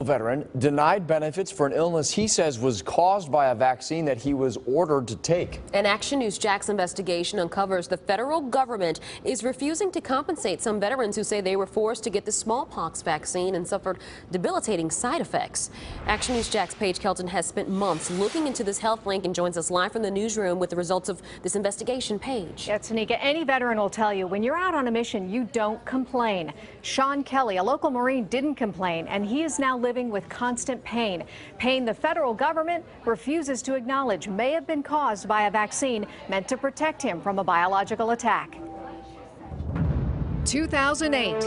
veteran denied benefits for an illness he says was caused by a vaccine that he was ordered to take. An Action News Jax investigation uncovers the federal government is refusing to compensate some veterans who say they were forced to get the smallpox vaccine and suffered debilitating side effects. Action News Jax Paige Kelton has spent months looking into this health link and joins us live from the newsroom with the results of this investigation. Paige. Yeah, Tanika, any veteran will tell you when you're out on a mission, you don't complain. Sean Kelly, a local Marine, didn't complain, and he is now living with constant pain. Pain the federal government refuses to acknowledge may have been caused by a vaccine meant to protect him from a biological attack. 2008.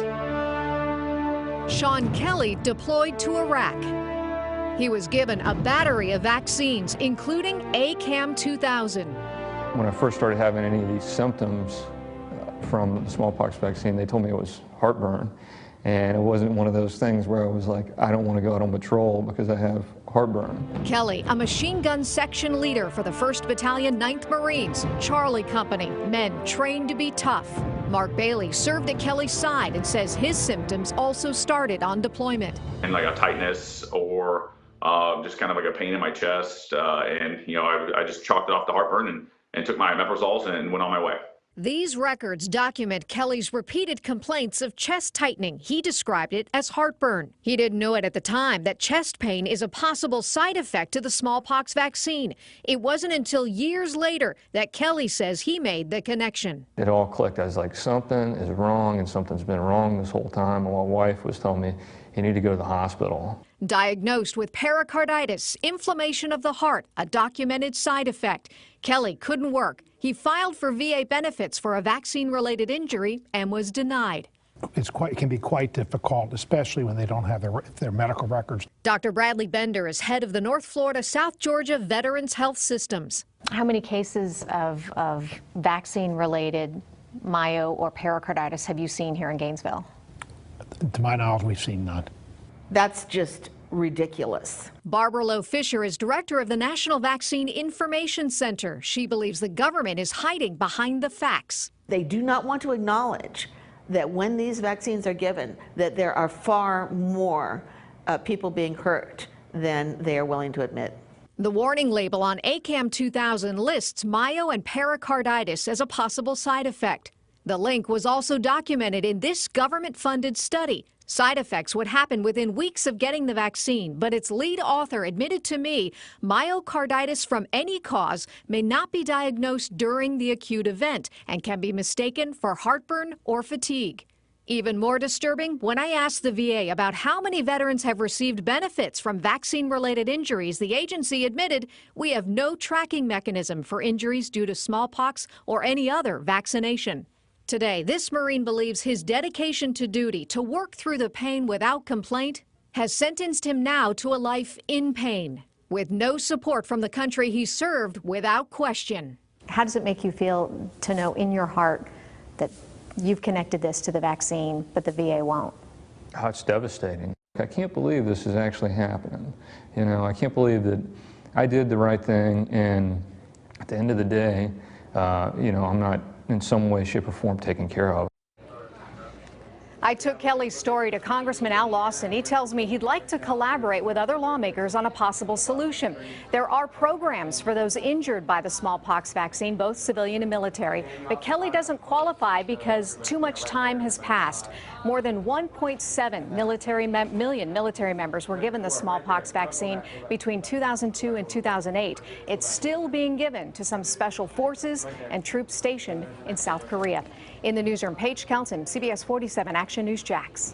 Sean Kelly deployed to Iraq. He was given a battery of vaccines, including ACAM 2000. When I first started having any of these symptoms from the smallpox vaccine, they told me it was heartburn. And it wasn't one of those things where I was like, I don't want to go out on patrol because I have heartburn. Kelly, a machine gun section leader for the 1st Battalion, 9th Marines, Charlie Company, men trained to be tough. Mark Bailey served at Kelly's side and says his symptoms also started on deployment. And like a tightness or just kind of like a pain in my chest. And, you know, I just chalked it off to heartburn and took my omeprazoles and went on my way. These records document Kelly's repeated complaints of chest tightening. He described it as heartburn. He didn't know it at the time that chest pain is a possible side effect to the smallpox vaccine. It wasn't until years later that Kelly says he made the connection. It all clicked. I was like, something is wrong and something's been wrong this whole time. And my wife was telling me, you need to go to the hospital. Diagnosed with pericarditis, inflammation of the heart, a documented side effect. Kelly couldn't work. He filed for VA benefits for a vaccine-related injury and was denied. It can be quite difficult, especially when they don't have their medical records. Dr. Bradley Bender is head of the North Florida, South Georgia Veterans Health Systems. How many cases of vaccine-related myo or pericarditis have you seen here in Gainesville? To my knowledge, we've seen none. That's just ridiculous. Barbara Lowe Fisher is director of the National Vaccine Information Center. She believes the government is hiding behind the facts. They do not want to acknowledge that when these vaccines are given, that there are far more people being hurt than they are willing to admit. The warning label on ACAM 2000 lists myo and pericarditis as a possible side effect. The link was also documented in this government-funded study. Side effects would happen within weeks of getting the vaccine, but its lead author admitted to me myocarditis from any cause may not be diagnosed during the acute event and can be mistaken for heartburn or fatigue. Even more disturbing, when I asked the VA about how many veterans have received benefits from vaccine-related injuries, the agency admitted we have no tracking mechanism for injuries due to smallpox or any other vaccination. Today, this Marine believes his dedication to duty to work through the pain without complaint has sentenced him now to a life in pain, with no support from the country he served without question. How does it make you feel to know in your heart that you've connected this to the vaccine, but the VA won't? Oh, it's devastating. I can't believe this is actually happening. You know, I can't believe that I did the right thing, and at the end of the day, you know, I'm not in some way, shape, or form taken care of. I took Kelly's story to Congressman Al Lawson. He tells me he'd like to collaborate with other lawmakers on a possible solution. There are programs for those injured by the smallpox vaccine, both civilian and military, but Kelly doesn't qualify because too much time has passed. More than 1.7 million military members were given the smallpox vaccine between 2002 and 2008. It's still being given to some special forces and troops stationed in South Korea. In the newsroom, Paige Kelton, CBS 47 Action News Jax.